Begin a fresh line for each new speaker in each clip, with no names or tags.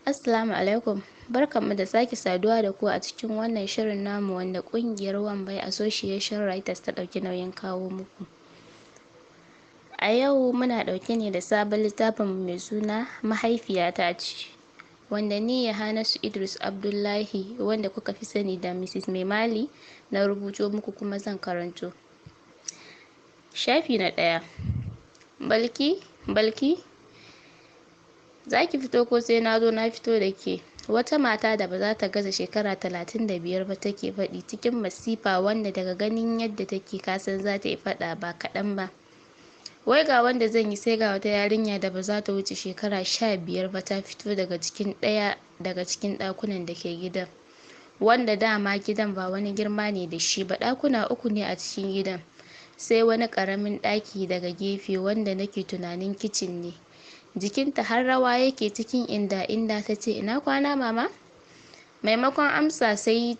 Assalamu alaikum. Barkanmu da sake saduwa da ku a cikin wannan shirin namu wanda ƙungiyar Wambai Association Writers ta ɗauki nauyin kawo muku. A yau muna ɗauke ne da sabon littafin mai suna Mahaifiyata ce, wanda ni Yahanasu Idris Abdullahi wanda kuka fi sani da Mrs. Maimali na rubuto muku kuma zan karanto. Shafi na 1. Balki, za ki fito ko sai na zo na fito da ke? Wata mata da ba za ta gaza shekara 35 ba take faɗi cikin masifa, wanda daga ganin yadda take kasan za ta yi faɗa ba kaɗan ba. Wai ga wanda zan yi, sai ga wata yarinya da ba za ta wuce shekara 15 ba ta fito daga cikin ɗaya daga cikin ɗakunan da ke gidan, wanda dama gidan ba wani girma ne da shi ba, ɗakuna 3 ne a cikin gidan, sai wani ƙaramin ɗaki daga gefe wanda nake tunanin kicin ne. Jikinta har rawa yake cikin inda ta ce, ina kwana mama? Maimakon amsa sai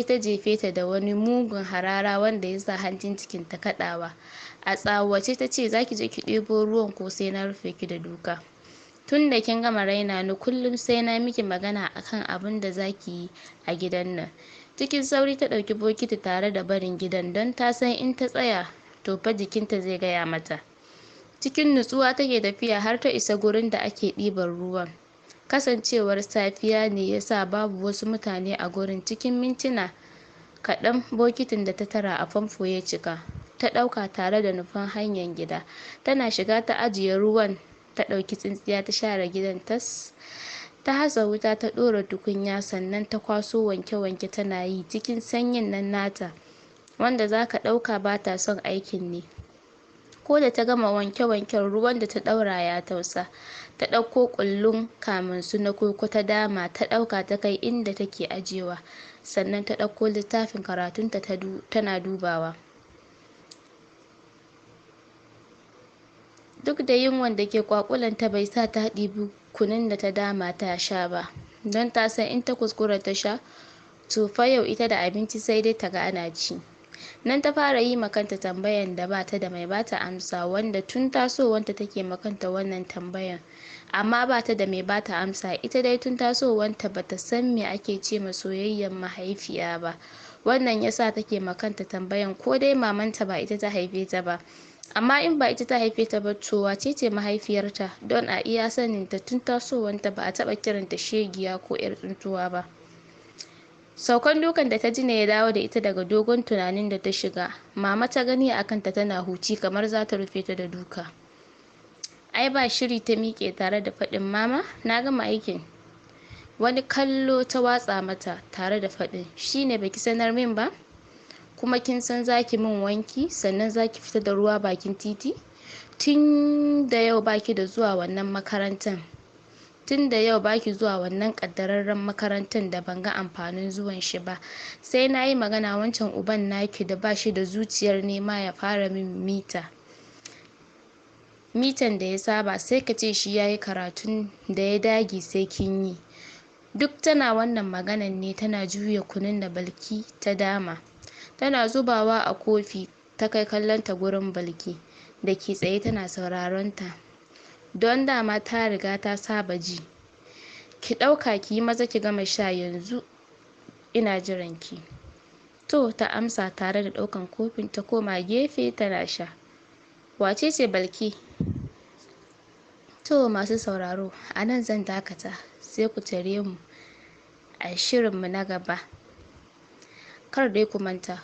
ta jefe ta da wani mugun harara wanda ya sa hanjin cikinta kaɗawa. A tsawace ta ce, za ki je ki ɗebo ruwan ko sai na rufe ki da duka? Tun da kin gama raina ni, kullum sai na miki magana akan abin da za ki yi a gidan nan. Cikin sauri ta ɗauki bokiti tare da barin gidan, don ta san in ta tsaya to fa jikinta zai gaya mata. Cikin nutsuwa take tafiya har ta isa gurin da ake ɗiban ruwan. Kasancewar safiya ne ya sa babu wasu mutane a gurin. Cikin mintuna kaɗan bokitin da ta tara a famfo ya cika. Ta ɗauka tare da nufan hanyar gida. Tana shiga ta ajiye ruwan, ta ɗauki tsintsiya ta share gidan tas. Ta haza wuta ta ɗora tukunya, sannan ta kwaso wanke-wanke tana yi cikin sanyin nan nata, wanda za ka ɗauka ba ta son aikin ne. Ko da ta gama wanke-wanken, ruwan da ta ɗaura ya tausa. Ta ɗauko ƙullun kamunsu na koko ta dama, ta ɗauka ta kai inda take ajewa, sannan ta ɗauko littafin karatunta tana dubawa. Duk da yunwan da ke ƙwaƙulanta bai sa ta ɗibi kunun da ta dama ta sha ba, don ta san in ta kuskura ta sha, to fa yau ita da abinci sai dai ta ga ana ci. Nan ta fara yi ma kanta tambayan da ba ta da mai bata amsa, wanda tun tasowanta take ma kanta wannan tambayan, amma ba ta da mai bata amsa. Ita dai tun tasowanta ba ta san me ake ce ma soyayyen mahaifiya ba. Wannan yasa take ma kanta tambayan ko dai mamanta ba ita ta haife ta ba. Amma in ba ita ta haife ta ba, to wace ce mahaifiyarta? Don a iya saninta tun tasowanta ba a taɓa kiranta shegiya ko 'yar tsuntuwa ba. Saukan dukan da ta ji ne ya dawo da ita daga dogon tunanin da ta shiga. Mama ta gani a kanta tana huci kamar za ta rufe ta da duka. Ai ba shiri ta miƙe tare da faɗin, mama na gama aikin. Wani kallo ta watsa mata tare da faɗin, shine baki sanar min ba? Kuma kin san zaki min wanki, sannan zaki fita da ruwa bakin titi? Tun da yau baki zuwa wannan ƙaddararren makarantar da ban ga amfanin zuwan shi ba. Sai na yi magana wancan uban naki da ba shi da zuciyar nema ya fara min mitan da ya saba, sai ka ce shi ya yi karatun da ya dage sai kin yi. Duk tana wannan maganan ne tana juya kunun da Balki ta dama. Tana zubawa a kofi, ta kai kallonta gurin Balki da ke tsaye tana sauraron ta, don dama ta riga ta saba ji. Ki ɗauka ki yi maza ki gama sha yanzu, ina jiran ki. To, ta amsa tare da ɗaukan kofin ta koma gefe tana sha. Wace ce Balki? To masu sauraro, a nan zan dakata, sai ku tare mu a shirinmu na gaba. Kar dai ku manta,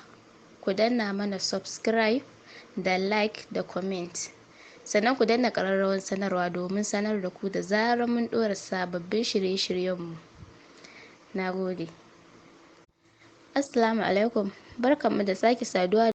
ku danna mana subscribe da like da comment, sannan ku danna ƙararrawar sanarwa domin sanar da ku da zarar mun ɗora sababbin shirye-shiryenmu. Na gode. Assalamu alaikum. Barkanmu da sake saduwa